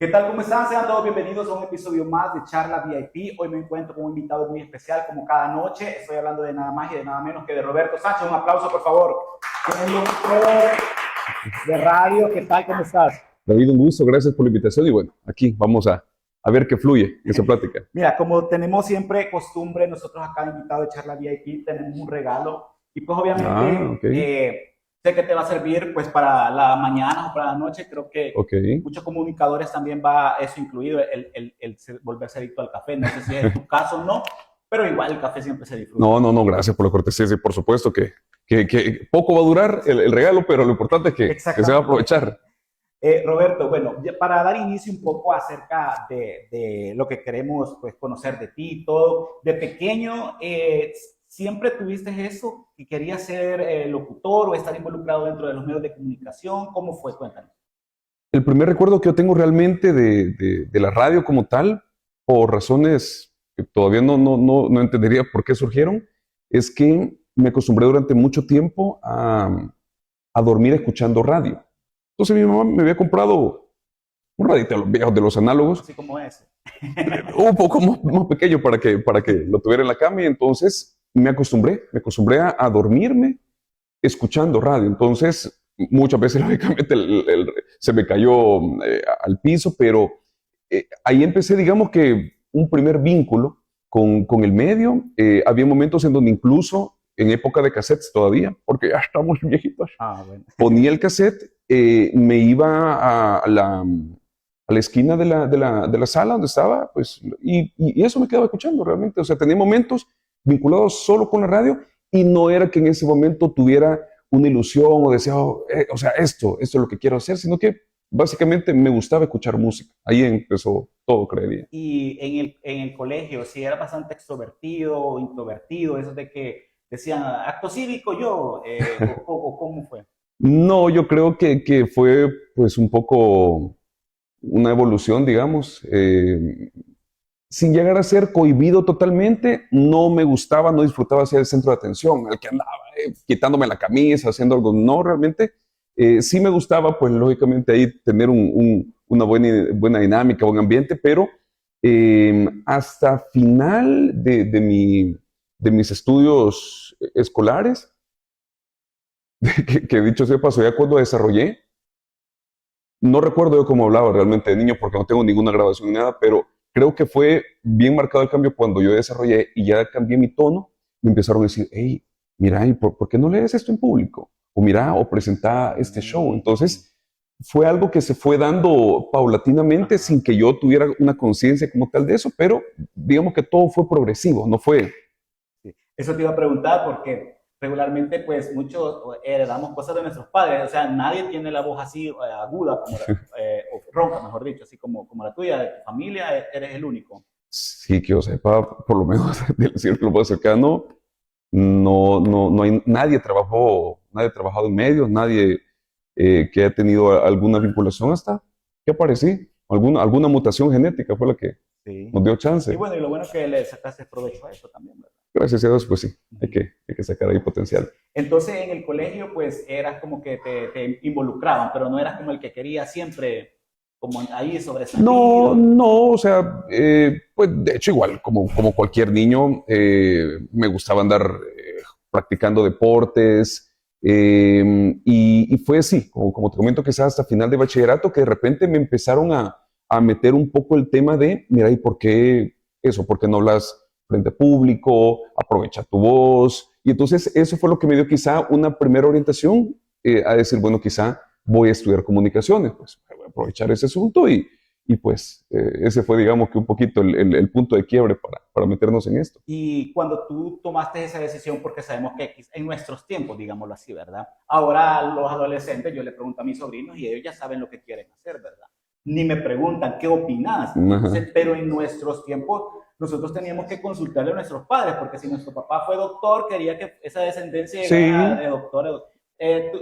¿Qué tal? ¿Cómo están? Sean todos bienvenidos a un episodio más de Charla VIP. Hoy me encuentro con un invitado muy especial, como cada noche. Estoy hablando de nada más y de nada menos que de Roberto Sánchez. Un aplauso, por favor. El locutor de radio. ¿Qué tal? ¿Cómo estás? David, un gusto, gracias por la invitación y bueno, aquí vamos a ver qué fluye esa plática. Mira, como tenemos siempre costumbre, nosotros acá invitado de Charla VIP tenemos un regalo y pues obviamente Ok, sé que te va a servir pues para la mañana o para la noche. Creo que ok. muchos comunicadores también va eso incluido, el volverse adicto al café. No sé si es tu caso o no, pero igual el café siempre se disfruta. No, gracias por la cortesía, sí, por supuesto que poco va a durar el regalo, pero lo importante es que se va a Exactamente. aprovechar. Roberto, bueno, para dar inicio un poco acerca de lo que queremos pues, conocer de ti y todo, de pequeño, ¿siempre tuviste eso y querías ser locutor o estar involucrado dentro de los medios de comunicación? ¿Cómo fue? Cuéntanos. El primer recuerdo que yo tengo realmente de la radio como tal, por razones que todavía no entendería por qué surgieron, es que me acostumbré durante mucho tiempo a dormir escuchando radio. Entonces mi mamá me había comprado un radito de los viejos, de los análogos, Así como ese. un poco más pequeño para que lo tuviera en la cama y entonces me acostumbré a dormirme escuchando radio. Entonces, muchas veces lógicamente se me cayó al piso, pero ahí empecé, digamos que un primer vínculo con el medio. Había momentos en donde incluso en época de cassettes todavía, porque ya estamos viejitos, Ah, bueno. ponía el cassette, me iba a la esquina de la sala donde estaba, pues, y eso me quedaba escuchando realmente. O sea, tenía momentos vinculados solo con la radio y no era que en ese momento tuviera una ilusión o decía, o sea, esto es lo que quiero hacer, sino que básicamente me gustaba escuchar música. Ahí empezó todo, creería. Y en el colegio, si era bastante extrovertido o introvertido, eso de que decían acto cívico yo, o cómo fue. No, yo creo que fue pues un poco una evolución, digamos. Sin llegar a ser cohibido totalmente, no me gustaba, no disfrutaba ser el centro de atención, el que andaba quitándome la camisa, haciendo algo. No, realmente sí me gustaba, pues lógicamente ahí tener una buena dinámica, buen ambiente, pero hasta final de mis estudios escolares, que dicho sea paso, ya cuando desarrollé, no recuerdo yo cómo hablaba realmente de niño porque no tengo ninguna grabación ni nada, pero creo que fue bien marcado el cambio cuando yo desarrollé y ya cambié mi tono. Me empezaron a decir, hey, mira, ¿y por qué no lees esto en público? O mira, o presenta este show. Entonces, fue algo que se fue dando paulatinamente sin que yo tuviera una conciencia como tal de eso, pero digamos que todo fue progresivo, no fue. Sí. Eso te iba a preguntar porque regularmente pues muchos heredamos cosas de nuestros padres, o sea, nadie tiene la voz así aguda como o ronca, mejor dicho, así como la tuya, de tu familia, eres el único. Sí, que yo sepa, por lo menos del círculo más cercano, no hay nadie ha trabajado en medios, nadie que haya tenido alguna vinculación hasta que aparecí. Alguna mutación genética fue la que Sí. nos dio Y chance. bueno, y lo bueno es que le sacaste provecho a eso también, ¿verdad? Gracias a Dios, pues sí, Uh hay -huh. que sacar ahí potencial. Entonces en el colegio pues eras como que te involucraban, pero no eras como el que quería siempre como ahí sobresalir. No, o sea, pues de hecho igual, como cualquier niño, me gustaba andar practicando deportes y fue así, como te comento, quizás hasta final de bachillerato, que de repente me empezaron a meter un poco el tema de, mira, ¿y por qué eso? ¿Por qué no hablas frente a público? Aprovecha tu voz. Y entonces eso fue lo que me dio quizá una primera orientación a decir, bueno, quizá voy a estudiar comunicaciones, pues voy a aprovechar ese asunto y pues ese fue, digamos, que un poquito el punto de quiebre para meternos en esto. Y cuando tú tomaste esa decisión, porque sabemos que en nuestros tiempos, digámoslo así, ¿verdad? Ahora los adolescentes, yo le pregunto a mis sobrinos y ellos ya saben lo que quieren hacer, ¿verdad? Ni me preguntan qué opinas. Ajá. Entonces, pero en nuestros tiempos nosotros teníamos que consultarle a nuestros padres, porque si nuestro papá fue doctor, quería que esa descendencia llegara Sí, de doctores.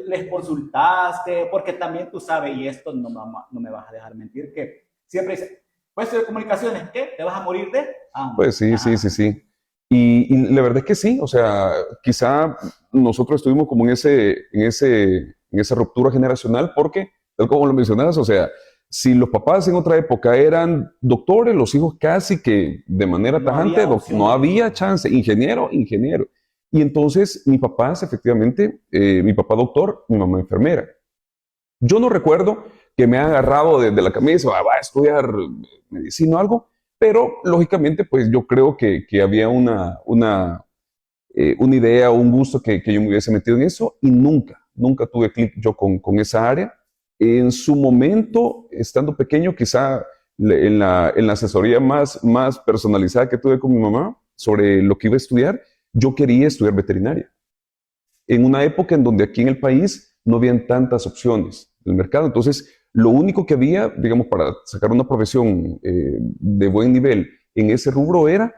Les consultaste, porque también tú sabes, y esto no me vas a dejar mentir, que siempre dice, puesto de comunicaciones, ¿qué? ¿Te vas a morir de hambre? pues sí, sí, sí, Ajá. sí. Y la verdad es que sí, o sea, quizá nosotros estuvimos como en esa ruptura generacional porque, tal como lo mencionabas, o sea, si los papás en otra época eran doctores, los hijos casi que de manera No tajante, había opción no de había elegir. chance. Ingeniero, ingeniero. Y entonces mis papás, efectivamente, mi papá doctor, mi mamá enfermera. Yo no recuerdo que me han agarrado de la camisa, va a estudiar medicina o algo, pero lógicamente, pues yo creo que había una idea o un gusto que yo me hubiese metido en eso y nunca tuve clic yo con esa área. En su momento, estando pequeño, quizá en la asesoría más personalizada que tuve con mi mamá sobre lo que iba a estudiar, yo quería estudiar veterinaria. En una época en donde aquí en el país no habían tantas opciones del mercado. Entonces, lo único que había, digamos, para sacar una profesión de buen nivel en ese rubro era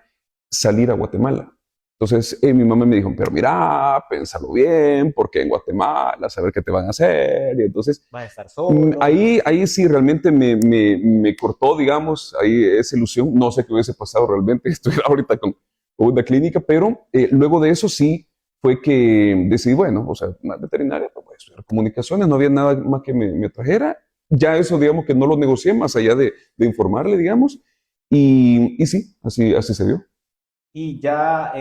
salir a Guatemala. Entonces, mi mamá me dijo, pero mira, pénsalo bien, porque en Guatemala, saber qué te van a hacer. Y entonces, Vas a estar solo. ahí sí realmente me cortó, digamos, ahí esa ilusión. No sé qué hubiese pasado realmente, estoy ahorita con una clínica, pero luego de eso sí fue que decidí, bueno, o sea, más veterinaria, pues voy a estudiar comunicaciones, no había nada más que me trajera. Ya eso, digamos, que no lo negocié, más allá de informarle, digamos, y sí, así se dio. Y ya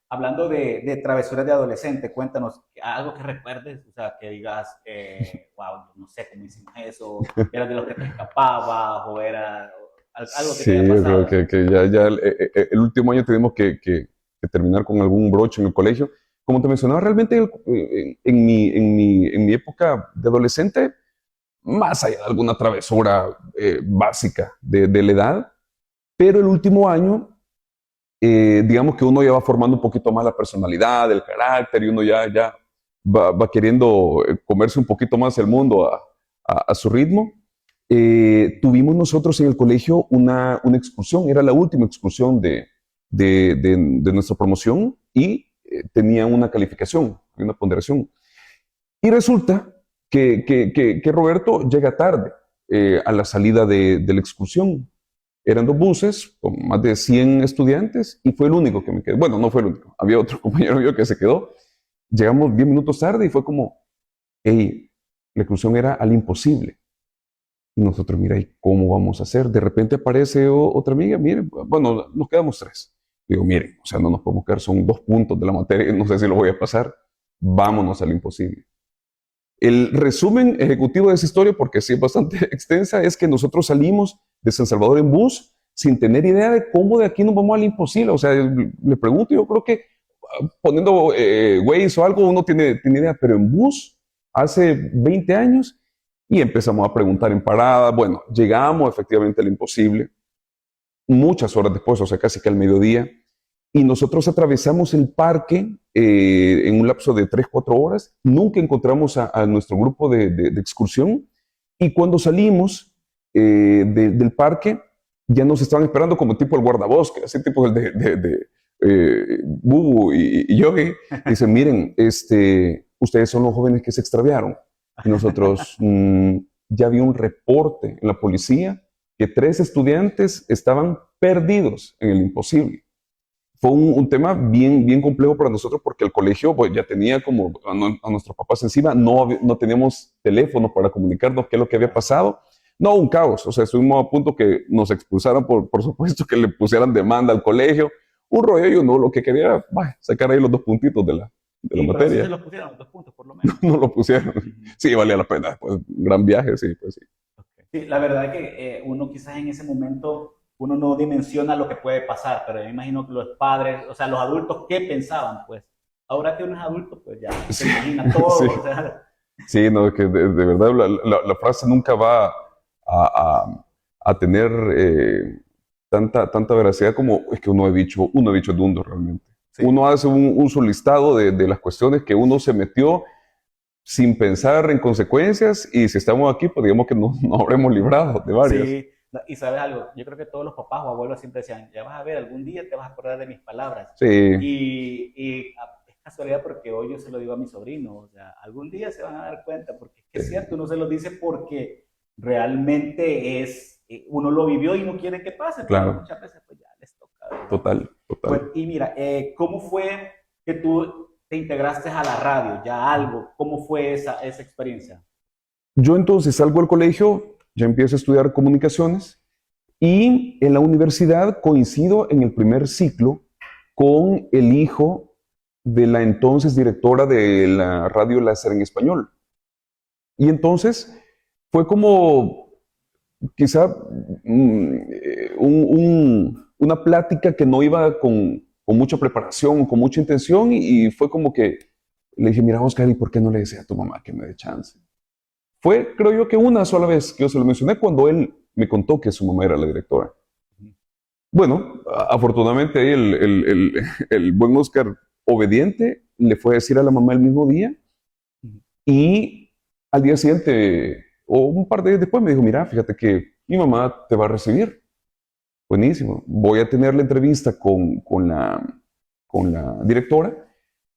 hablando de travesuras de adolescente, cuéntanos algo que recuerdes, o sea, que digas, wow, no sé cómo hicimos eso, eras de los que te escapabas o era algo que te Sí, haya yo creo pasado. que ya el último año tuvimos que terminar con algún broche en el colegio. Como te mencionaba, realmente en mi época de adolescente, más allá de alguna travesura básica de la edad, pero el último año, digamos que uno ya va formando un poquito más la personalidad, el carácter, y uno ya va queriendo comerse un poquito más el mundo a su ritmo. Tuvimos nosotros en el colegio una excursión, era la última excursión de nuestra promoción y tenía una calificación, una ponderación. Y resulta que Roberto llega tarde a la salida de la excursión. Eran dos buses con más de 100 estudiantes y fue el único que me quedó. Bueno, no fue el único, había otro compañero mío que se quedó. Llegamos 10 minutos tarde y fue como, hey, la excursión era al imposible. Y nosotros, mira, ¿y cómo vamos a hacer? De repente aparece otra amiga, miren, bueno, nos quedamos tres. Digo, miren, o sea, no nos podemos quedar, son 2 puntos de la materia, no sé si lo voy a pasar, vámonos al imposible. El resumen ejecutivo de esa historia, porque sí es bastante extensa, es que nosotros salimos de San Salvador en bus sin tener idea de cómo de aquí nos vamos al imposible. O sea, le pregunto, yo creo que poniendo Waze o algo uno tiene idea, pero en bus hace 20 años y empezamos a preguntar en parada. Bueno, llegamos efectivamente al imposible muchas horas después, o sea, casi que al mediodía, y nosotros atravesamos el parque en un lapso de 3 4 horas, nunca encontramos a nuestro grupo de excursión, y cuando salimos del parque, ya nos estaban esperando como tipo el guardabosque, así tipo el Bubu y Yogi, dicen, miren, ustedes son los jóvenes que se extraviaron, y nosotros, ya había un reporte en la policía que 3 estudiantes estaban perdidos en el imposible. Fue un tema bien complejo para nosotros porque el colegio pues, ya tenía como a nuestros papás encima, no teníamos teléfono para comunicarnos qué es lo que había pasado. No, un caos, o sea, estuvimos a punto que nos expulsaran, por supuesto, que le pusieran demanda al colegio, un rollo y uno lo que quería era sacar ahí los 2 puntitos de la Y pero eso se materia. los pusieron los 2 puntos por lo menos. No lo pusieron. Ujú. Sí, valía la pena, pues, un gran viaje, sí, pues sí. Sí, la verdad que uno quizás en ese momento, uno no dimensiona lo que puede pasar, pero yo me imagino que los padres, o sea, los adultos, ¿qué pensaban? Pues ahora que uno es adulto, pues ya se Sí, imagina sí. todo, o sea, Sí, no, que de verdad la frase nunca va a tener tanta veracidad como es que uno ha dicho Dundo realmente. sí. Uno hace un su listado de las cuestiones que uno se metió sin pensar en consecuencias y si estamos aquí, pues digamos que no habremos librado de varias. Sí, no, y sabes algo, yo creo que todos los papás o abuelos siempre decían, ya vas a ver, algún día te vas a acordar de mis palabras. Sí, Y es casualidad porque hoy yo se lo digo a mi sobrino, o sea, algún día se van a dar cuenta, porque es que es cierto, uno se lo dice porque realmente uno lo vivió y no quiere que pase, pero claro, muchas veces pues ya les toca, ¿verdad? total, total. Bueno, y mira, ¿cómo fue que tú te integraste a la radio, ya algo? ¿Cómo fue esa experiencia? Yo entonces salgo del colegio, ya empiezo a estudiar comunicaciones y en la universidad coincido en el primer ciclo con el hijo de la entonces directora de la radio Láser en Español. Y entonces fue como quizá una plática que no iba con mucha preparación, con mucha intención, y fue como que le dije, mira, Oscar, ¿y por qué no le decía a tu mamá que me dé chance? Fue, creo yo, que una sola vez que yo se lo mencioné cuando él me contó que su mamá era la directora. Bueno, afortunadamente ahí el buen Oscar obediente le fue a decir a la mamá el mismo día y al día siguiente o un par de días después me dijo, mira, fíjate que mi mamá te va a recibir. Buenísimo. Voy a tener la entrevista con la directora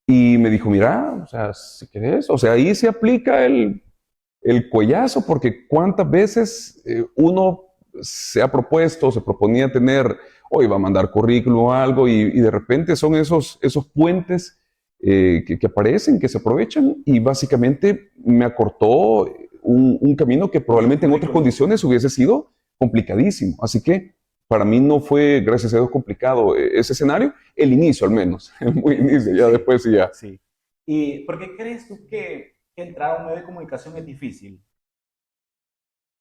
y me dijo, mira, o sea, si querés, o sea, ahí se aplica el cuellazo, porque cuántas veces uno se ha propuesto, se proponía tener, o iba a mandar currículum o algo, y de repente son esos puentes que aparecen, que se aprovechan, y básicamente me acortó un camino que probablemente en otras condiciones hubiese sido complicadísimo. Así que para mí no fue, gracias a Dios, complicado ese escenario, el inicio al menos, el muy inicio, ya Sí, después sí ya. sí. ¿Y por qué crees tú que entrar a un medio de comunicación es difícil?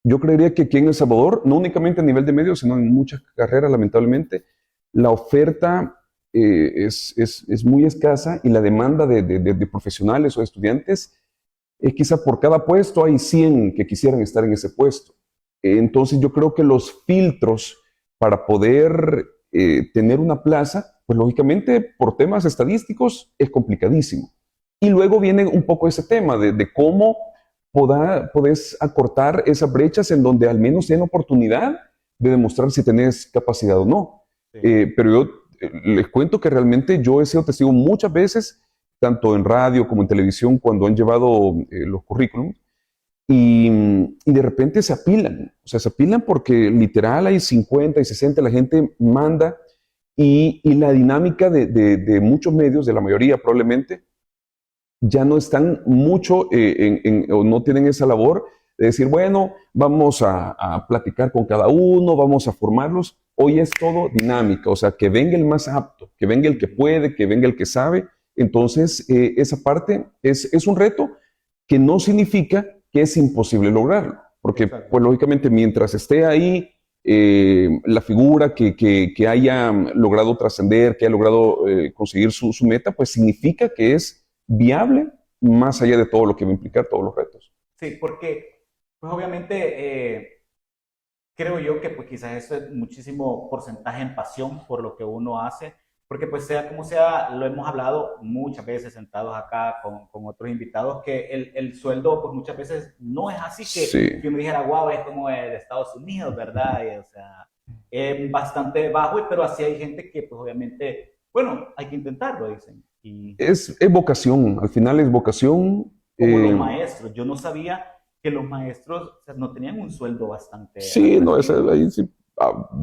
Yo creería que aquí en El Salvador, no únicamente a nivel de medios, sino en muchas carreras, lamentablemente, la oferta es muy escasa y la demanda de profesionales o estudiantes es quizá por cada puesto hay 100 que quisieran estar en ese puesto. Entonces yo creo que los filtros para poder tener una plaza, pues lógicamente por temas estadísticos es complicadísimo. Y luego viene un poco ese tema de cómo podés acortar esas brechas en donde al menos tienen oportunidad de demostrar si tenés capacidad o no. Sí. Pero yo les cuento que realmente yo he sido testigo muchas veces, tanto en radio como en televisión, cuando han llevado los currículums, y de repente se apilan. O sea, se apilan porque literal hay 50 y 60, la gente manda, y la dinámica de muchos medios, de la mayoría probablemente, ya no están mucho o no tienen esa labor de decir, bueno, vamos a platicar con cada uno, vamos a formarlos. Hoy es todo dinámica, o sea, que venga el más apto, que venga el que puede, que venga el que sabe. Entonces, esa parte es un reto que no significa que es imposible lograrlo, porque, Exacto. pues, lógicamente, mientras esté ahí la figura que haya logrado trascender, que haya logrado conseguir su meta, pues significa que es viable más allá de todo lo que va a implicar todos los retos. Sí, porque, pues obviamente, creo yo que pues quizás eso es muchísimo porcentaje en pasión por lo que uno hace, porque pues sea como sea, lo hemos hablado muchas veces sentados acá con otros invitados, que el sueldo pues muchas veces no es así Sí. que uno dijera, wow, es como de Estados Unidos, ¿verdad? Y, o sea, es bastante bajo, pero así hay gente que pues obviamente, bueno, hay que intentarlo, dicen. Y Es vocación, al final es vocación. como los maestros, yo no sabía que los maestros, o sea, no tenían un sueldo bastante Sí, no, atractivo. ahí sí,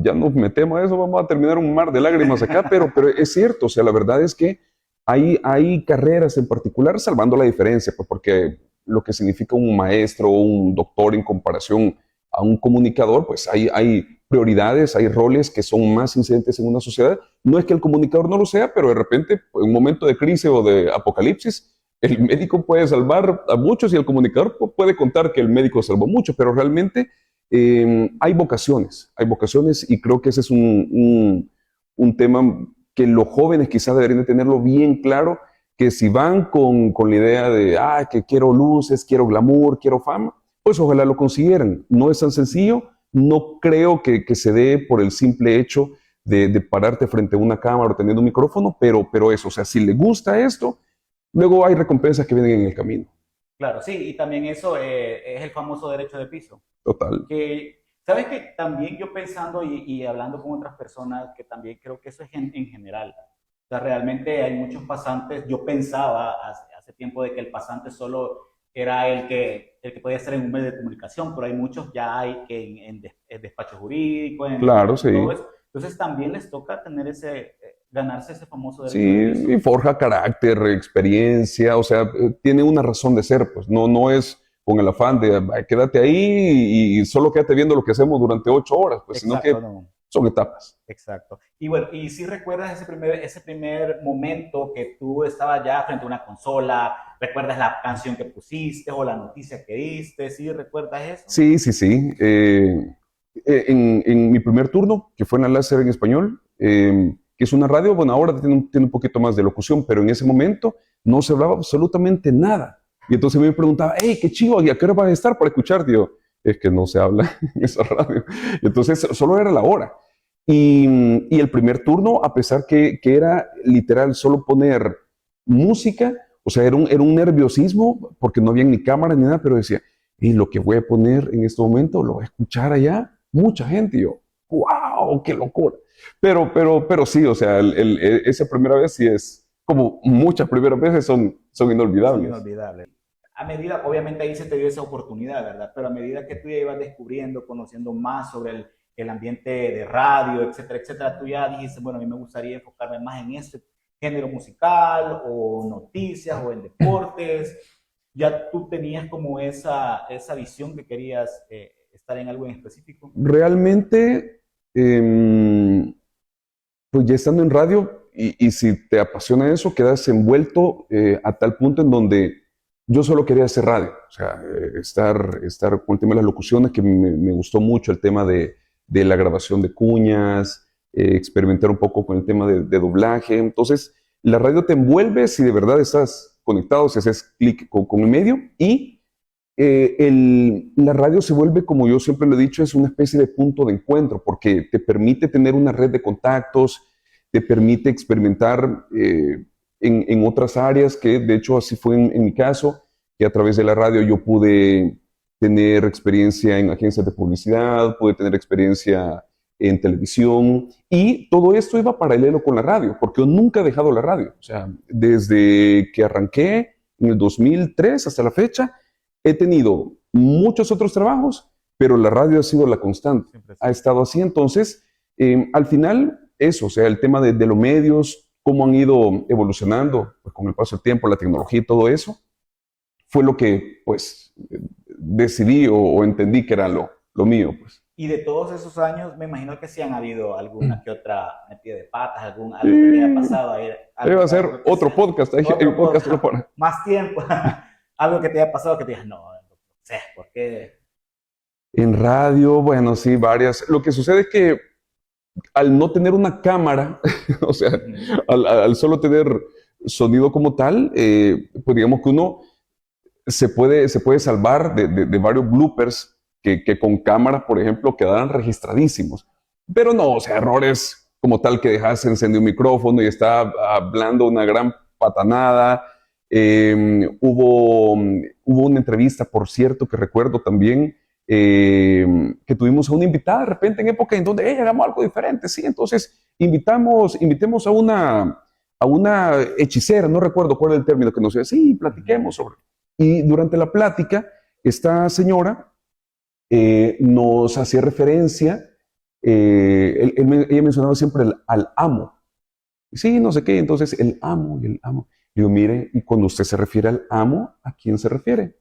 ya nos metemos a eso, vamos a terminar un mar de lágrimas acá, pero es cierto, o sea, la verdad es que hay carreras en particular, salvando la diferencia, pues porque lo que significa un maestro o un doctor en comparación a un comunicador, pues hay prioridades, hay roles que son más incidentes en una sociedad. No es que el comunicador no lo sea, pero de repente, en un momento de crisis o de apocalipsis, el médico puede salvar a muchos y el comunicador puede contar que el médico salvó muchos, pero realmente hay vocaciones y creo que ese es un tema que los jóvenes quizás deberían de tenerlo bien claro, que si van con la idea de, que quiero luces, quiero glamour, quiero fama, pues ojalá lo consiguieran. No es tan sencillo, no creo que se dé por el simple hecho de pararte frente a una cámara o teniendo un micrófono, pero eso, o sea, si le gusta esto, luego hay recompensas que vienen en el camino. Claro, sí, y también eso es el famoso derecho de piso. Total. Que, ¿sabes que también yo pensando y hablando con otras personas, que también creo que eso es en general? O sea, realmente hay muchos pasantes, yo pensaba hace tiempo de que el pasante solo era el que podía estar en un medio de comunicación, pero hay muchos ya hay que en despacho jurídico, Claro, en todo sí. eso. Entonces también les toca tener ganarse ese famoso Sí, derecho de piso. y forja carácter, experiencia, o sea, tiene una razón de ser, pues no es con el afán de quédate ahí y solo quédate viendo lo que hacemos durante 8 horas, pues sino que no. son etapas. Exacto. Y bueno, ¿y si recuerdas ese primer momento que tú estabas ya frente a una consola? ¿Recuerdas la canción que pusiste o la noticia que diste? ¿Sí recuerdas eso? Sí, sí, sí. En mi primer turno, que fue en la Láser en español, que es una radio, bueno, ahora tiene un poquito más de locución, pero en ese momento no se hablaba absolutamente nada. Y entonces me preguntaba, hey, qué chivo, ¿y a qué hora vas a estar para escuchar? Digo, es que no se habla en esa radio. Y entonces solo era la hora. Y el primer turno, a pesar que era literal solo poner música, o sea, era un nerviosismo porque no había ni cámara ni nada, pero decía, y lo que voy a poner en este momento lo va a escuchar allá mucha gente. Y yo, wow, qué locura. Pero sí, o sea, esa primera vez sí es, como muchas primeras veces son Son inolvidables. inolvidables. A medida, obviamente ahí se te dio esa oportunidad, ¿verdad? Pero a medida que tú ya ibas descubriendo, conociendo más sobre el ambiente de radio, etcétera, etcétera, tú ya dijiste, bueno, a mí me gustaría enfocarme más en este género musical o noticias o en deportes. Ya tú tenías como esa visión que querías estar en algo en específico. Realmente, pues ya estando en radio, y si te apasiona eso, quedas envuelto a tal punto en donde yo solo quería hacer radio, o sea, estar con el tema de las locuciones, que me gustó mucho el tema de la grabación de cuñas, experimentar un poco con el tema de doblaje. Entonces, la radio te envuelve si de verdad estás conectado, si haces clic con el medio, y la radio se vuelve, como yo siempre lo he dicho, es una especie de punto de encuentro, porque te permite tener una red de contactos, te permite experimentar en otras áreas, que de hecho así fue en mi caso, que a través de la radio yo pude tener experiencia en agencias de publicidad, pude tener experiencia en televisión, y todo esto iba paralelo con la radio, porque yo nunca he dejado la radio. O sea, desde que arranqué en el 2003 hasta la fecha, he tenido muchos otros trabajos, pero la radio ha sido la constante. Ha estado así. Entonces, al final, eso, o sea, el tema de los medios, cómo han ido evolucionando pues, con el paso del tiempo, la tecnología y todo eso, fue lo que, pues, decidí o entendí que era lo mío, pues. Y de todos esos años, me imagino que sí han habido alguna que otra metida de patas, Sí, algo que te haya pasado ahí. debe hacer otro podcast. Hay un Otro podcast podcast, para. más tiempo. Algo que te haya pasado que te digas, no, no sé, ¿por qué? En radio, bueno, sí, varias. Lo que sucede es que al no tener una cámara, o sea, al solo tener sonido como tal, pues digamos que uno se puede salvar de varios bloopers que con cámara, por ejemplo, quedaran registradísimos. Pero no, o sea, errores como tal que dejas encendido un micrófono y está hablando una gran patanada. Hubo una entrevista, por cierto, que recuerdo también, que tuvimos a una invitada de repente en época en donde hagamos algo diferente, sí, entonces invitemos a una hechicera, no recuerdo cuál es el término que nos decía, sí, platiquemos sobre. Y durante la plática, esta señora nos hacía referencia, ella mencionaba siempre al amo. Sí, no sé qué, entonces el amo y el amo. Digo, mire, y cuando usted se refiere al amo, ¿a quién se refiere?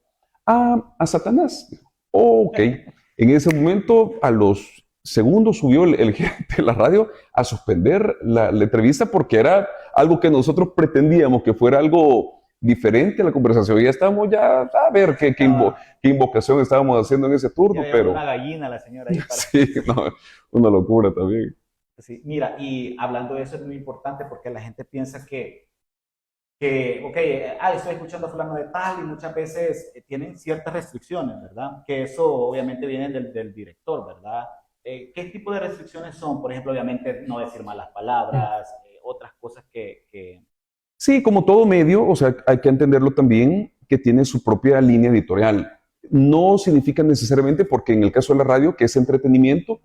A Satanás. Ok. En ese momento, a los segundos, subió el gerente de la radio a suspender la entrevista porque era algo que nosotros pretendíamos que fuera algo diferente a la conversación. Ya estábamos ya a ver qué invocación estábamos haciendo en ese turno, Ya pero una gallina la señora ahí para... sí, no, una locura también. Sí, mira, y hablando de eso es muy importante porque la gente piensa ok, estoy escuchando a fulano de tal y muchas veces tienen ciertas restricciones, ¿verdad? Que eso obviamente viene del director, ¿verdad? ¿Qué tipo de restricciones son? Por ejemplo, obviamente no decir malas palabras, otras cosas que... Sí, como todo medio, o sea, hay que entenderlo también que tiene su propia línea editorial. No significa necesariamente porque en el caso de la radio, que es entretenimiento,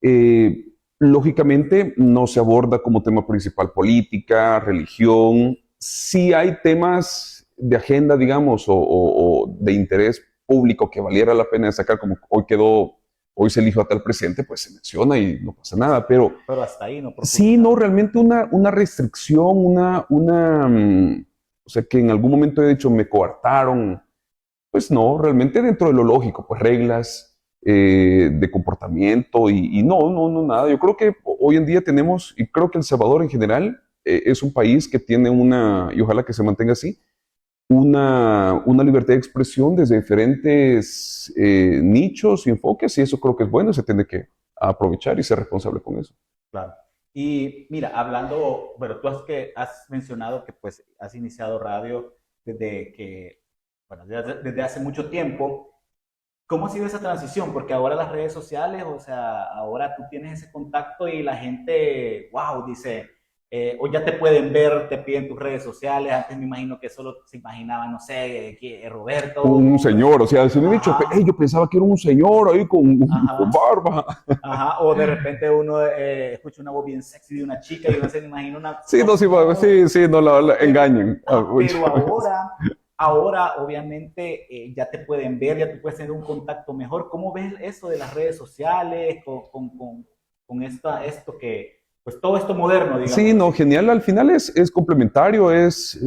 eh, lógicamente no se aborda como tema principal política, religión. Sí hay temas de agenda, digamos, o de interés público que valiera la pena sacar, como hoy se eligió a tal presidente, pues se menciona y no pasa nada, pero hasta ahí no sí, no, realmente una restricción, o sea, que en algún momento he dicho, me coartaron, Pues no, realmente dentro de lo lógico, pues reglas de comportamiento y no, nada. Yo creo que hoy en día tenemos, y creo que El Salvador en general es un país que tiene y ojalá que se mantenga así, una libertad de expresión desde diferentes nichos y enfoques, y eso creo que es bueno, se tiene que aprovechar y ser responsable con eso. Claro. Y mira, hablando, bueno, tú has mencionado que pues has iniciado radio desde que, bueno, desde hace mucho tiempo. ¿Cómo ha sido esa transición? Porque ahora las redes sociales, o sea, ahora tú tienes ese contacto y la gente, wow, dice, o ya te pueden ver, te piden tus redes sociales. Antes me imagino que solo se imaginaban, no sé, Un Roberto. señor, o sea, si me he dicho, Ajá, hey, yo pensaba que era un señor ahí con ajá. barba. Ajá, o de repente uno escucha una voz bien sexy de una chica y uno se imagina una Sí, no, cosa, sí, no, sí, no la pero, engañen. ajá, pero ahora obviamente ya te pueden ver, ya tú puedes tener un contacto mejor. ¿Cómo ves eso de las redes sociales con esto que, pues todo esto moderno, Sí, digámoslo no, así? genial. Al final es complementario, es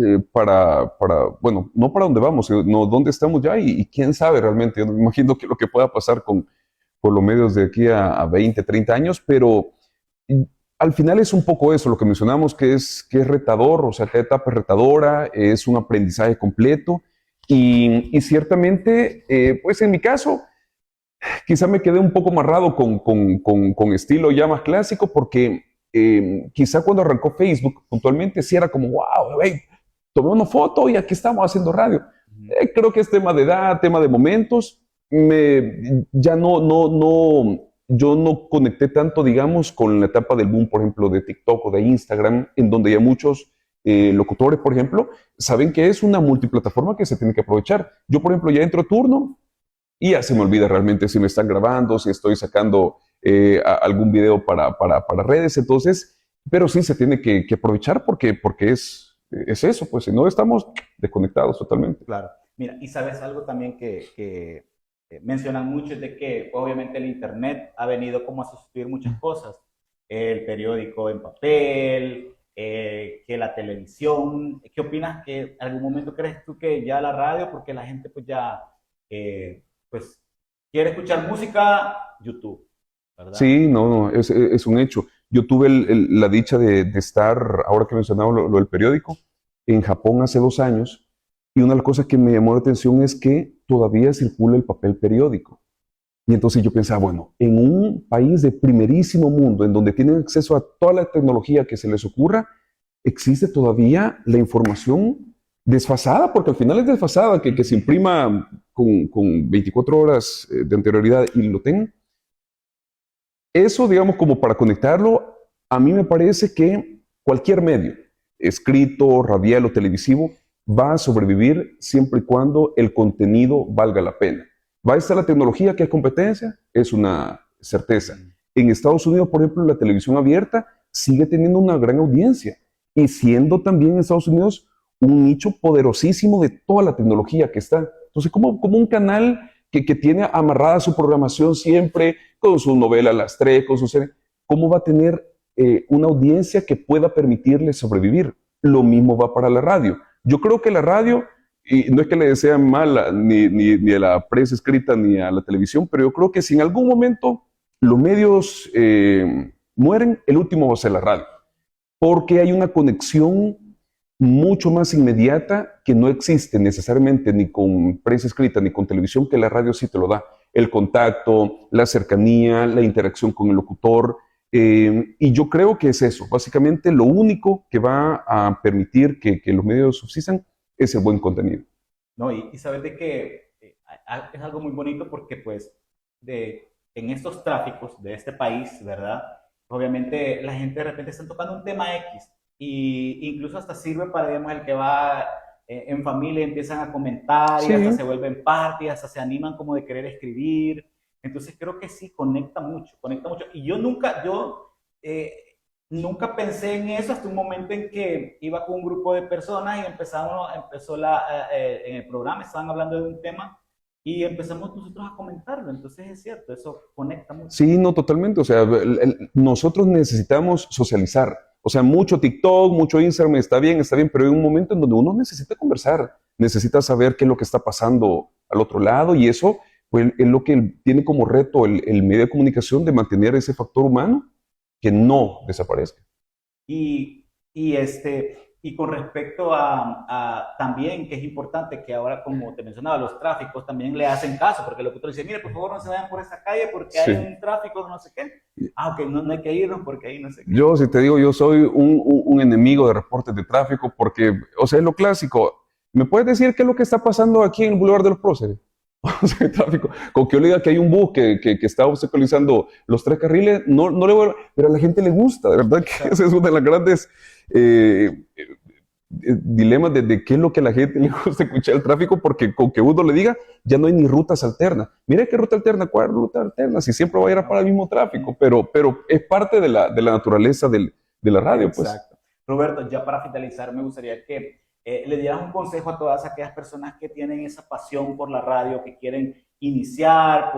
bueno, no para dónde vamos, no dónde estamos ya y quién sabe realmente. Yo me imagino que lo que pueda pasar con los medios de aquí a 20, 30 años, pero y al final es un poco eso, lo que mencionamos, que es retador, o sea, cada etapa es retadora, es un aprendizaje completo y ciertamente, pues en mi caso, quizá me quedé un poco amarrado con estilo ya más clásico porque quizá cuando arrancó Facebook puntualmente sí era como, wow, hey, tomé una foto y aquí estamos haciendo radio. Ujú. Creo que es tema de edad, tema de momentos. Ya yo no conecté tanto, digamos, con la etapa del boom, por ejemplo, de TikTok o de Instagram, en donde ya muchos locutores, por ejemplo, saben que es una multiplataforma que se tiene que aprovechar. Yo, por ejemplo, ya entro a turno y ya se me olvida realmente si me están grabando, si estoy sacando algún video para redes, entonces, pero sí se tiene que aprovechar porque es eso, pues si no estamos desconectados totalmente. Claro. Mira, y sabes algo también que mencionan mucho es de que obviamente el Internet ha venido como a sustituir muchas cosas. El periódico en papel, que la televisión. ¿Qué opinas que en algún momento crees tú que ya la radio, porque la gente pues ya, pues quiere escuchar música, YouTube, ¿verdad? Sí, no, es un hecho. Yo tuve la dicha de estar, ahora que mencionaba lo del periódico, en Japón hace 2 años, y una de las cosas que me llamó la atención es que todavía circula el papel periódico. Y entonces yo pensaba, bueno, en un país de primerísimo mundo, en donde tienen acceso a toda la tecnología que se les ocurra, existe todavía la información desfasada, porque al final es desfasada, que se imprima con 24 horas de anterioridad y lo tengan. Eso, digamos, como para conectarlo, a mí me parece que cualquier medio, escrito, radial o televisivo, va a sobrevivir siempre y cuando el contenido valga la pena. ¿Va a estar la tecnología que es competencia? Es una certeza. En Estados Unidos, por ejemplo, la televisión abierta sigue teniendo una gran audiencia y siendo también en Estados Unidos un nicho poderosísimo de toda la tecnología que está. Entonces, como un canal que tiene amarrada su programación siempre, con su novela a las 3, con su serie, ¿cómo va a tener una audiencia que pueda permitirle sobrevivir? Lo mismo va para la radio. Yo creo que la radio, y no es que le desean mal ni a la prensa escrita ni a la televisión, pero yo creo que si en algún momento los medios mueren, el último va a ser la radio, porque hay una conexión mucho más inmediata que no existe necesariamente ni con prensa escrita ni con televisión, que la radio sí te lo da. El contacto, la cercanía, la interacción con el locutor. Y yo creo que es eso. Básicamente lo único que va a permitir que los medios subsistan es el buen contenido. ¿No? Y saber de que es algo muy bonito porque pues en estos tráficos de este país, ¿verdad? Obviamente la gente de repente está tocando un tema X y incluso hasta sirve para, digamos, el que va en familia empiezan a comentar y hasta Sí, se vuelven parte y hasta se animan como de querer escribir. Entonces creo que sí, conecta mucho, conecta mucho. Y eh, nunca pensé en eso hasta un momento en que iba con un grupo de personas y en el programa, estaban hablando de un tema y empezamos nosotros a comentarlo. Entonces es cierto, eso conecta mucho. sí, no, totalmente. O sea, nosotros necesitamos socializar. O sea, mucho TikTok, mucho Instagram, está bien, pero hay un momento en donde uno necesita conversar, necesita saber qué es lo que está pasando al otro lado, y eso pues, es lo que tiene como reto el medio de comunicación, de mantener ese factor humano que no desaparezca. Y, y con respecto también, que es importante que ahora, como te mencionaba, los tráficos también le hacen caso, porque el locutor dice, mire, por favor no se vayan por esa calle porque Sí. hay un tráfico, no sé qué. Ah, ok, no hay que irnos porque ahí no sé qué. Yo, si te digo, yo soy un enemigo de reportes de tráfico porque, o sea, es lo clásico. ¿Me puedes decir qué es lo que está pasando aquí en el Boulevard de los Próceres? O sea, el tráfico. Con que yo le diga que hay un bus que está obstaculizando los 3 carriles, no le voy a... Pero a la gente le gusta, de verdad que Claro. esa es una de las grandes dilemas de qué es lo que a la gente le gusta escuchar el tráfico, porque con que uno le diga, ya no hay ni rutas alternas. Mira qué ruta alterna, ¿cuál ruta alterna? Si siempre va a ir a para el mismo tráfico, pero es parte de la naturaleza de la radio, pues. Exacto. Roberto, ya para finalizar, me gustaría que le dieras un consejo a todas aquellas personas que tienen esa pasión por la radio, que quieren iniciar,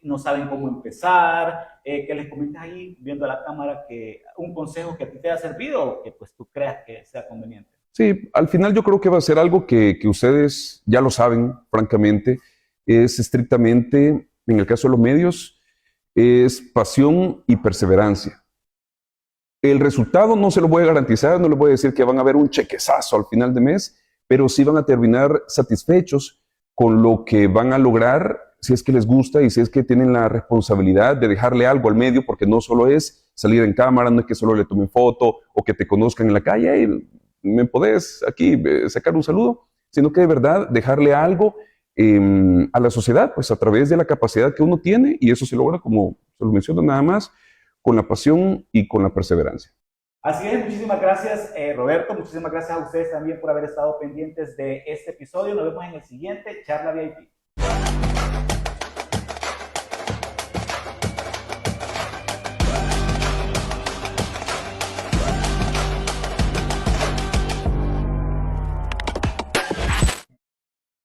no saben cómo empezar, que les comentes ahí, viendo la cámara, que un consejo que a ti te haya servido o que pues tú creas que sea conveniente. Sí, al final yo creo que va a ser algo que ustedes ya lo saben, francamente, es estrictamente, en el caso de los medios, es pasión y perseverancia. El resultado no se lo voy a garantizar, no les voy a decir que van a ver un chequezazo al final de mes, pero sí van a terminar satisfechos con lo que van a lograr si es que les gusta y si es que tienen la responsabilidad de dejarle algo al medio, porque no solo es salir en cámara, no es que solo le tomen foto o que te conozcan en la calle y me podés aquí sacar un saludo, sino que de verdad dejarle algo a la sociedad, pues a través de la capacidad que uno tiene, y eso se logra, como se lo menciono nada más, con la pasión y con la perseverancia. Así es, muchísimas gracias Roberto, muchísimas gracias a ustedes también por haber estado pendientes de este episodio. Nos vemos en el siguiente Charla VIP.